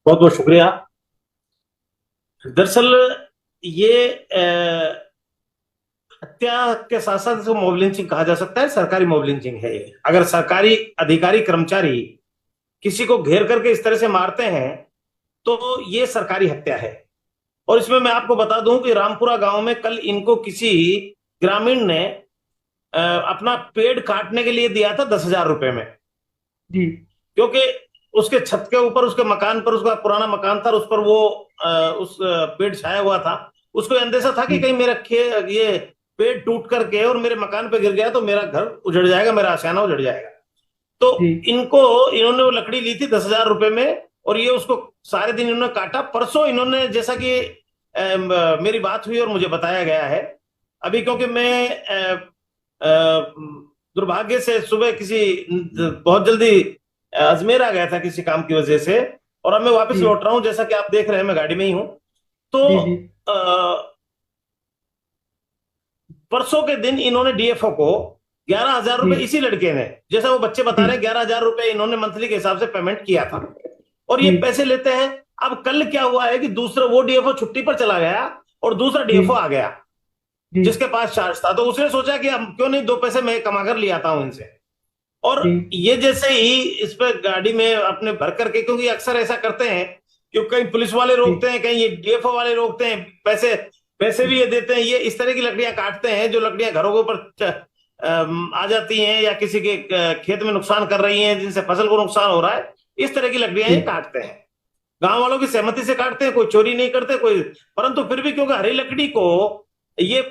बहुत बहुत शुक्रिया। दरअसल ये हत्या के साथ साथ इसको मॉब लिंचिंग कहा जा सकता है। सरकारी मॉब लिंचिंग है ये। अगर सरकारी अधिकारी कर्मचारी किसी को घेर करके इस तरह से मारते हैं तो ये सरकारी हत्या है। और इसमें मैं आपको बता दूं कि रामपुरा गांव में कल इनको किसी ग्रामीण ने अपना पेड़ काटने के लिए दिया था 10,000 रुपए में। जी। क्योंकि उसके छत के ऊपर, उसके मकान पर, उसका पुराना मकान था, उस पर वो उस पेड़ छाया हुआ था। उसको अंदेशा था कि जी। कहीं मेरा ये पेड़ टूट करके और मेरे मकान पे गिर गया तो मेरा घर उजड़ जाएगा, मेरा आशियाना उजड़ जाएगा। तो जी। इन्होंने वो लकड़ी ली थी 10,000 रुपए में, और ये उसको सारे दिन इन्होंने काटा। परसों इन्होंने, जैसा कि मेरी बात हुई और मुझे बताया गया है, अभी क्योंकि मैं दुर्भाग्य से सुबह बहुत जल्दी अजमेर आ गया था किसी काम की वजह से, और अब मैं वापस जी। लौट रहा हूं। जैसा कि आप देख रहे हैं मैं गाड़ी में ही हूं। तो जी। जी। परसों के दिन इन्होंने डीएफओ को 11,000 रुपए, जी। इसी लड़के ने, जैसा वो बच्चे बता रहे हैं, जी। 11,000 रुपए इन्होंने मंथली के हिसाब से पेमेंट किया था। और ये जी। पैसे लेते हैं। अब कल क्या हुआ है कि दूसरा वो डीएफओ छुट्टी पर चला गया और दूसरा जी। डीएफओ आ गया जी। जिसके पास चार्ज था। तो उसने सोचा कि अब क्यों नहीं, दो पैसे मैं कमा कर ले आता हूं इनसे। और जी। ये जैसे ही इस पे गाड़ी में अपने भर करके, क्योंकि अक्सर ऐसा करते हैं कि कहीं पुलिस वाले जी। रोकते हैं, कहीं ये डीएफओ वाले रोकते हैं, पैसे पैसे भी ये देते हैं। ये इस तरह की लकड़ियां काटते हैं जो लकड़ियां घरों के ऊपर आ जाती हैं या किसी के खेत में नुकसान कर रही हैं, जिनसे फसल को नुकसान हो रहा है। इस तरह की लकड़ियां जी। ये काटते हैं। गांव वालों की सहमति से काटते हैं, कोई चोरी नहीं करते कोई। परंतु फिर भी क्योंकि हरी लकड़ी को ये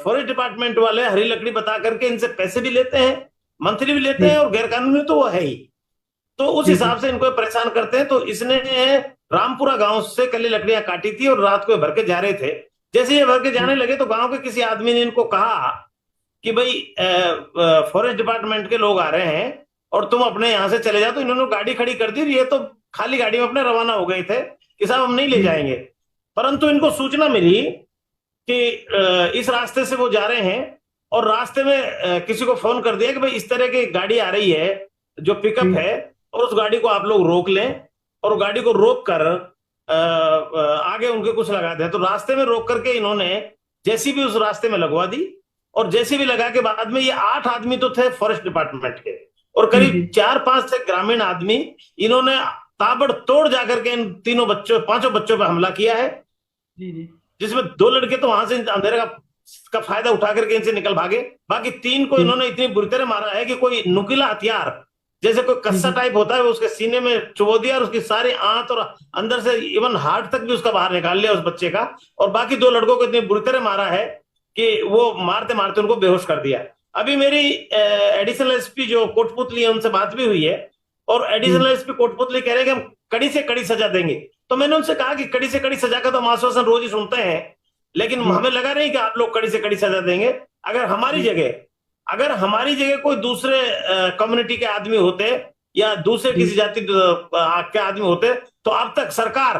फॉरेस्ट डिपार्टमेंट वाले हरी लकड़ी बता करके इनसे पैसे भी लेते हैं, मंथली भी लेते जी। हैं, और गैर कानूनी तो वो है ही। तो उस जी। जी। हिसाब से इनको परेशान करते हैं। तो इसने रामपुरा गांव से कल लकड़ियां काटी थी और रात को भर के जा रहे थे। जैसे ये भर के जी। जाने लगे तो गांव के किसी आदमी ने इनको कहा कि भाई फॉरेस्ट डिपार्टमेंट के लोग आ रहे हैं और तुम अपने यहां से चले जाओ। तो इन्होंने गाड़ी खड़ी कर दी और ये तो खाली गाड़ी में अपने रवाना हो गए थे कि साहब हम नहीं ले जी। जाएंगे। परंतु इनको सूचना मिली कि इस रास्ते से वो जा रहे हैं, और रास्ते में किसी को फोन कर दिया कि भाई इस तरह की गाड़ी आ रही है जो पिकअप जी। है, और उस गाड़ी को आप लोग रोक लें। और गाड़ी को रोक कर आगे उनके कुछ लगा दें। तो रास्ते में रोक करके इन्होंने जेसीबी उस रास्ते में लगवा दी। और जेसीबी लगा के बाद में ये 8 आदमी तो थे फॉरेस्ट डिपार्टमेंट के, और जी। करीब जी। 4-5 थे ग्रामीण आदमी। इन्होंने ताबड़तोड़ जाकर के इन तीनों बच्चों, पांचों बच्चों पर हमला किया है, जी। जी। जिसमें दो लड़के तो वहां से अंधेरे का फायदा उठा करके इनसे निकल भागे। बाकी तीन को जी। इन्होंने इतनी बुरी तरह मारा है कि कोई नुकीला हथियार, जैसे कोई जी। कस्सा जी। टाइप होता है, वो उसके सीने में चुबो दिया और उसकी सारी आंत और अंदर से इवन हार्ट तक भी उसका बाहर निकाल लिया उस बच्चे का। और बाकी दो लड़कों को इतनी बुरी तरह मारा है कि वो मारते मारते उनको बेहोश कर दिया। अभी मेरी एडिशनल एसपी जो कोटपुतली है उनसे बात भी हुई है, और एडिशनल जी। एसपी कोटपुतली कह रहे हैं कि हम कड़ी से कड़ी सजा देंगे। तो मैंने उनसे कहा कि कड़ी से कड़ी सजा का तो हम आश्वासन रोज ही सुनते हैं, लेकिन जी। हमें लगा नहीं कि आप लोग कड़ी से कड़ी सजा देंगे। अगर हमारी जी। जगह अगर हमारी जगह कोई दूसरे कम्युनिटी के आदमी होते या दूसरे जी। किसी जाति के आदमी होते तो अब तक सरकार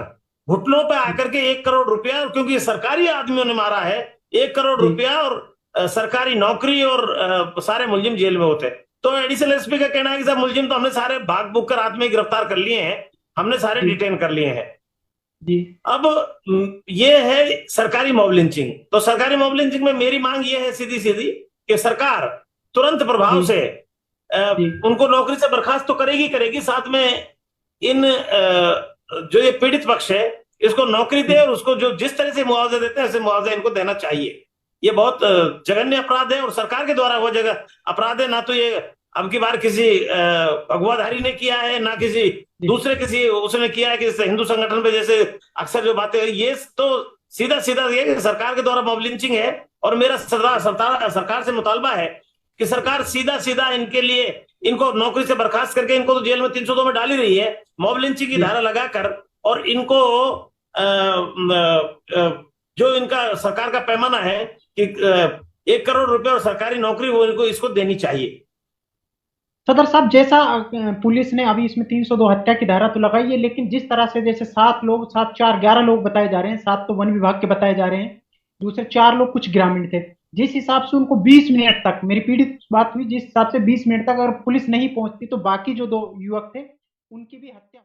घुटनों पे आकर के 1 करोड़ रुपया, क्योंकि ये सरकारी आदमियों ने मारा है, 1 करोड़ रुपया और सरकारी नौकरी और सारे मुलजिम जेल में होते। तो एडिशनल एसपी का कहना है कि साहब मुलजिम तो हमने सारे भाग बुक कर हाथ में गिरफ्तार कर लिए हैं, हमने सारे जी। डिटेन कर लिए हैं। जी। अब ये है सरकारी मॉब लिंचिंग। तो सरकारी मॉब लिंचिंग में मेरी मांग ये है सीधी सीधी कि सरकार तुरंत प्रभाव जी। से जी। उनको नौकरी से बर्खास्त तो करेगी करेगी, साथ में इन जो ये पीड़ित पक्ष है इसको नौकरी दे, और उसको जो जिस तरह से मुआवजा देते हैं ऐसे मुआवजा इनको देना चाहिए। ये बहुत जघन्य अपराध है और सरकार के द्वारा वो जगह अपराध है। ना तो ये अब की बार किसी अगुवाधारी ने किया है, ना किसी जी। दूसरे किसी उसने किया है कि हिंदू संगठन पे जैसे अक्सर जो बातें, ये तो सीधा सीधा ये कि सरकार के द्वारा मॉब लिंचिंग है। और मेरा सरकार से मुतालबा है कि सरकार सीधा सीधा इनके लिए, इनको नौकरी से बर्खास्त करके, इनको तो जेल में 302 में डाल ही रही है, मॉब लिंचिंग की जी। धारा लगाकर, और इनको जो इनका सरकार का पैमाना है कि 1 करोड़ रुपए और सरकारी नौकरी, वो इनको इसको देनी चाहिए। सदर साहब, जैसा पुलिस ने अभी इसमें 302 हत्या की धारा तो लगाई है, लेकिन जिस तरह से जैसे 7 लोग, 7, 4, 11 लोग बताए जा रहे हैं, 7 तो वन विभाग के बताए जा रहे हैं, दूसरे 4 लोग कुछ ग्रामीण थे। जिस हिसाब से उनको 20 मिनट तक, मेरी पीड़ित बात हुई, जिस हिसाब से 20 मिनट तक अगर पुलिस नहीं पहुंचती तो बाकी जो 2 युवक थे उनकी भी हत्या